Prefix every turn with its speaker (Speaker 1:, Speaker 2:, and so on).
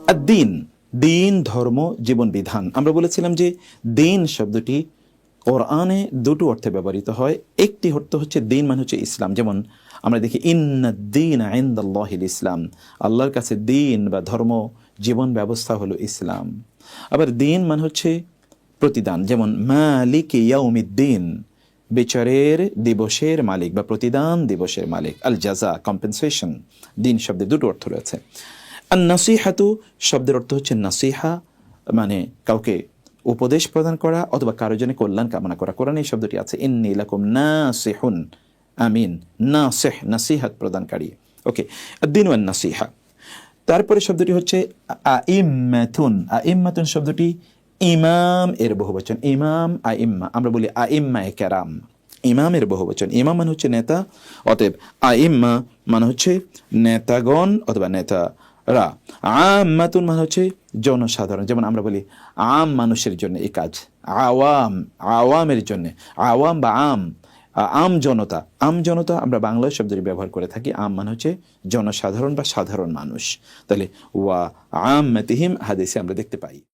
Speaker 1: আদ-দ্বীন, দিন, ধর্ম, জীবন বিধান। আমরা বলেছিলাম যে দিন শব্দটি কোরআনে দুটো অর্থে ব্যবহৃত হয়। একটি অর্থ হচ্ছে দিন মানে হচ্ছে ইসলাম, যেমন আমরা দেখি ইন্নাদ-দীনা ইনদাল্লাহিল ইসলাম, আল্লাহর কাছে দিন বা ধর্ম, জীবন ব্যবস্থা হলো ইসলাম। আবার দিন মানে হচ্ছে প্রতিদান, যেমন মালিকি ইয়াউমিদ্দিন, বিচারের দিবসের মালিক বা প্রতিদান দিবসের মালিক। আল জাযা, কম্পেনসেশন। দিন শব্দের দুটো অর্থ রয়েছে। আর নাসিহাতু শব্দের অর্থ হচ্ছে নাসিহা, মানে কাউকে উপদেশ প্রদান করা অথবা কারো জন্য কল্যাণ কামনা করা। কোরআনে এই শব্দটি আছে, ইন্নী লাকুম নাসিহুন, আমিন, নাসিহ, নাসিহাত প্রদানকারী। ওকে, আদ-দ্বীন ওয়ান নাসিহা। তারপরে শব্দটি হচ্ছে আইম্মাতুন। আইম্মাতুন শব্দটি ইমাম এর বহুবচন। ইমাম, আইম্মা, আমরা বলি আইম্মায়ে কেরাম, ইমামের বহুবচন। ইমাম মানে হচ্ছে নেতা, অতএব আইম্মা মানে হচ্ছে নেতাগণ অথবা নেতারা। আম্মাতুন মানে হচ্ছে জনসাধারণ, যেমন আমরা বলি আম মানুষের জন্য এই কাজ, আওয়াম, আওয়ামের জন্য, আওয়াম বা আম, আম জনতা। আম জনতা আমরা বাংলা শব্দটি ব্যবহার করে থাকি। আম মানে হচ্ছে জনসাধারণ বা সাধারণ মানুষ। তাহলে ওয়া আম্মাতিহিম হাদিসে আমরা দেখতে পাই।